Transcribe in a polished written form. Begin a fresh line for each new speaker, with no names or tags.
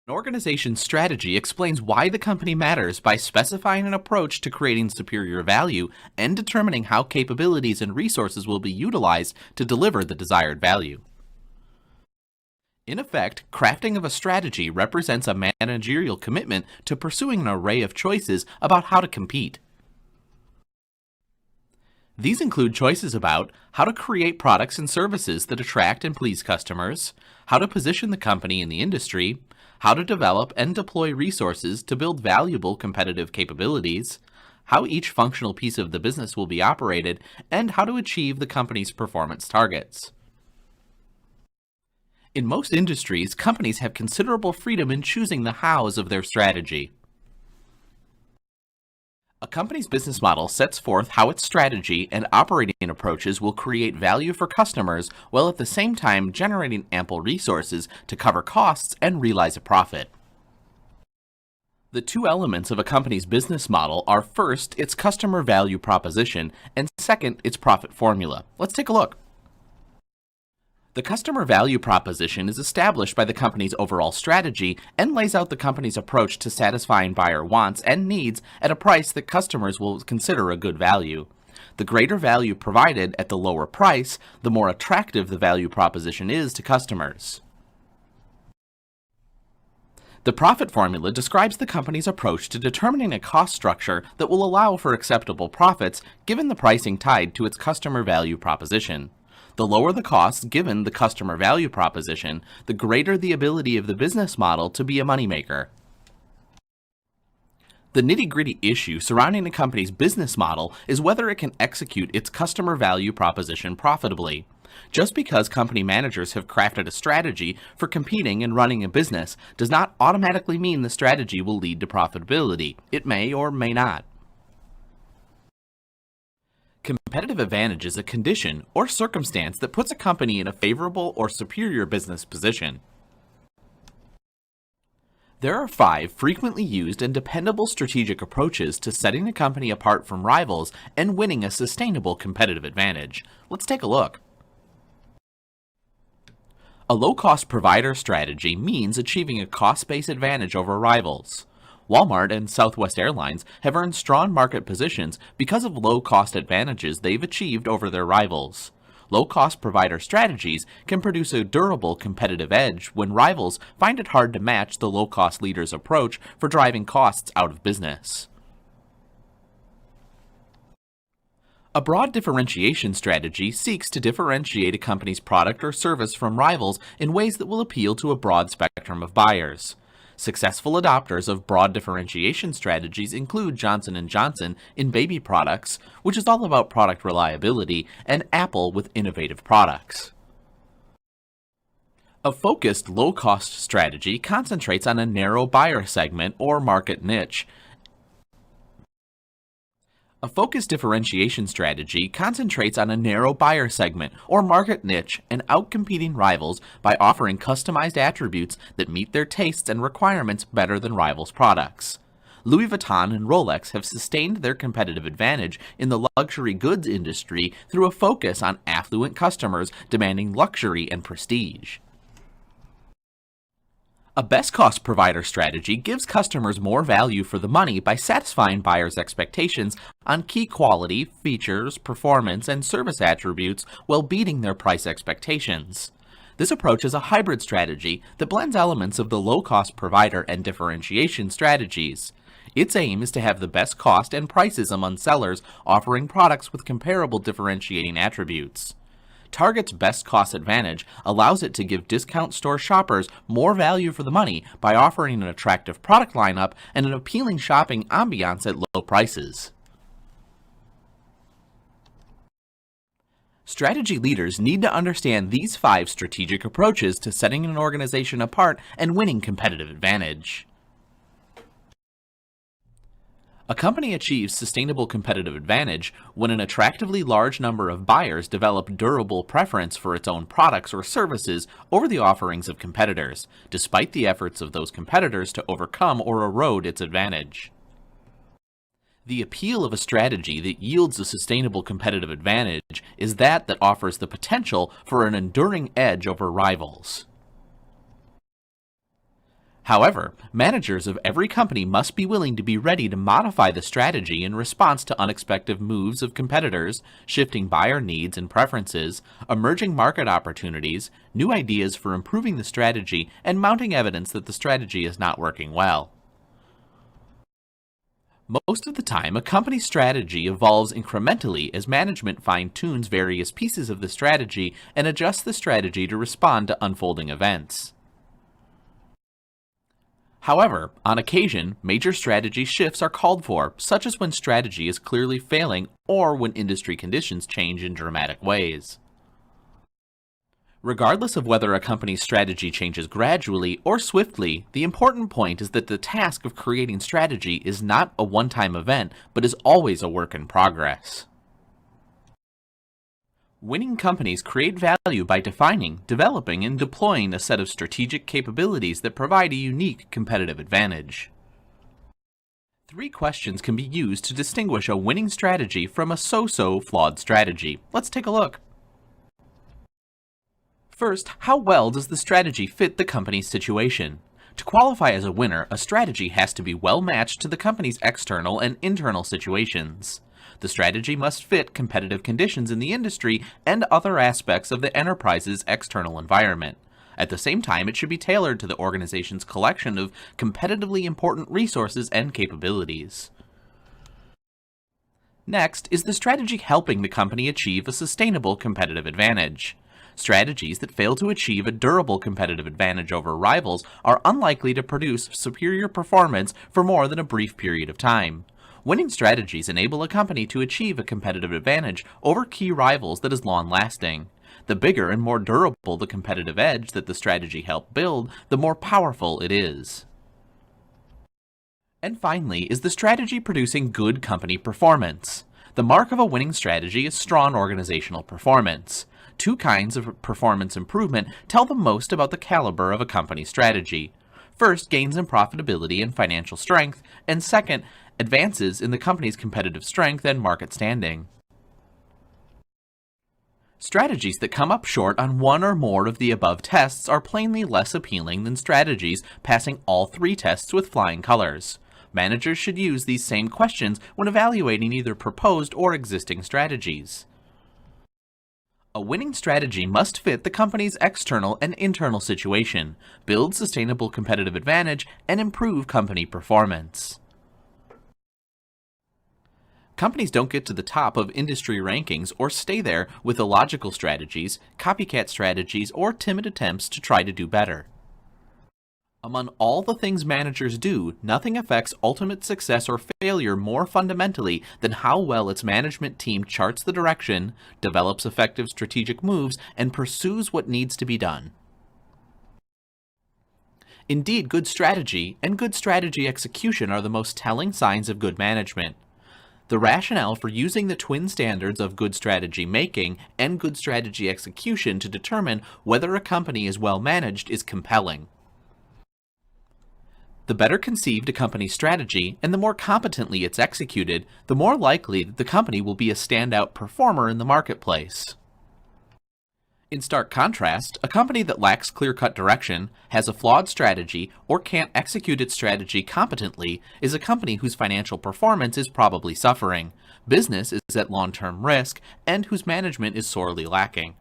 An organization's strategy explains why the company matters by specifying an approach to creating superior value and determining how capabilities and resources will be utilized to deliver the desired value. In effect, crafting of a strategy represents a managerial commitment to pursuing an array of choices about how to compete. These include choices about how to create products and services that attract and please customers, how to position the company in the industry, how to develop and deploy resources to build valuable competitive capabilities, how each functional piece of the business will be operated, and how to achieve the company's performance targets. In most industries, companies have considerable freedom in choosing the hows of their strategy. A company's business model sets forth how its strategy and operating approaches will create value for customers while at the same time generating ample resources to cover costs and realize a profit. The two elements of a company's business model are first, its customer value proposition, and second, its profit formula. Let's take a look. The customer value proposition is established by the company's overall strategy and lays out the company's approach to satisfying buyer wants and needs at a price that customers will consider a good value. The greater value provided at the lower price, the more attractive the value proposition is to customers. The profit formula describes the company's approach to determining a cost structure that will allow for acceptable profits given the pricing tied to its customer value proposition. The lower the costs given the customer value proposition, the greater the ability of the business model to be a moneymaker. The nitty-gritty issue surrounding a company's business model is whether it can execute its customer value proposition profitably. Just because company managers have crafted a strategy for competing and running a business does not automatically mean the strategy will lead to profitability. It may or may not. Competitive advantage is a condition or circumstance that puts a company in a favorable or superior business position. There are 5 frequently used and dependable strategic approaches to setting a company apart from rivals and winning a sustainable competitive advantage. Let's take a look. A low-cost provider strategy means achieving a cost-based advantage over rivals. Walmart and Southwest Airlines have earned strong market positions because of low-cost advantages they've achieved over their rivals. Low-cost provider strategies can produce a durable competitive edge when rivals find it hard to match the low-cost leader's approach for driving costs out of business. A broad differentiation strategy seeks to differentiate a company's product or service from rivals in ways that will appeal to a broad spectrum of buyers. Successful adopters of broad differentiation strategies include Johnson & Johnson in baby products, which is all about product reliability, and Apple with innovative products. A focused, low-cost strategy concentrates on a narrow buyer segment or market niche. A focused differentiation strategy concentrates on a narrow buyer segment or market niche and outcompeting rivals by offering customized attributes that meet their tastes and requirements better than rivals' products. Louis Vuitton and Rolex have sustained their competitive advantage in the luxury goods industry through a focus on affluent customers demanding luxury and prestige. A best-cost provider strategy gives customers more value for the money by satisfying buyers' expectations on key quality, features, performance, and service attributes while beating their price expectations. This approach is a hybrid strategy that blends elements of the low-cost provider and differentiation strategies. Its aim is to have the best cost and prices among sellers offering products with comparable differentiating attributes. Target's best cost advantage allows it to give discount store shoppers more value for the money by offering an attractive product lineup and an appealing shopping ambiance at low prices. Strategy leaders need to understand these 5 strategic approaches to setting an organization apart and winning competitive advantage. A company achieves sustainable competitive advantage when an attractively large number of buyers develop durable preference for its own products or services over the offerings of competitors, despite the efforts of those competitors to overcome or erode its advantage. The appeal of a strategy that yields a sustainable competitive advantage is that offers the potential for an enduring edge over rivals. However, managers of every company must be willing to be ready to modify the strategy in response to unexpected moves of competitors, shifting buyer needs and preferences, emerging market opportunities, new ideas for improving the strategy, and mounting evidence that the strategy is not working well. Most of the time, a company's strategy evolves incrementally as management fine-tunes various pieces of the strategy and adjusts the strategy to respond to unfolding events. However, on occasion, major strategy shifts are called for, such as when strategy is clearly failing or when industry conditions change in dramatic ways. Regardless of whether a company's strategy changes gradually or swiftly, the important point is that the task of creating strategy is not a one-time event, but is always a work in progress. Winning companies create value by defining, developing, and deploying a set of strategic capabilities that provide a unique competitive advantage. 3 questions can be used to distinguish a winning strategy from a so-so flawed strategy. Let's take a look. First, how well does the strategy fit the company's situation? To qualify as a winner, a strategy has to be well matched to the company's external and internal situations. The strategy must fit competitive conditions in the industry and other aspects of the enterprise's external environment. At the same time, it should be tailored to the organization's collection of competitively important resources and capabilities. Next, is the strategy helping the company achieve a sustainable competitive advantage? Strategies that fail to achieve a durable competitive advantage over rivals are unlikely to produce superior performance for more than a brief period of time. Winning strategies enable a company to achieve a competitive advantage over key rivals that is long-lasting. The bigger and more durable the competitive edge that the strategy helped build, the more powerful it is. And finally, is the strategy producing good company performance? The mark of a winning strategy is strong organizational performance. 2 kinds of performance improvement tell the most about the caliber of a company's strategy. First, gains in profitability and financial strength, and second, advances in the company's competitive strength and market standing. Strategies that come up short on one or more of the above tests are plainly less appealing than strategies passing all 3 tests with flying colors. Managers should use these same questions when evaluating either proposed or existing strategies. A winning strategy must fit the company's external and internal situation, build sustainable competitive advantage, and improve company performance. Companies don't get to the top of industry rankings or stay there with illogical strategies, copycat strategies, or timid attempts to try to do better. Among all the things managers do, nothing affects ultimate success or failure more fundamentally than how well its management team charts the direction, develops effective strategic moves, and pursues what needs to be done. Indeed, good strategy and good strategy execution are the most telling signs of good management. The rationale for using the twin standards of good strategy making and good strategy execution to determine whether a company is well managed is compelling. The better conceived a company's strategy and the more competently it's executed, the more likely that the company will be a standout performer in the marketplace. In stark contrast, a company that lacks clear-cut direction, has a flawed strategy, or can't execute its strategy competently is a company whose financial performance is probably suffering, business is at long-term risk, and whose management is sorely lacking.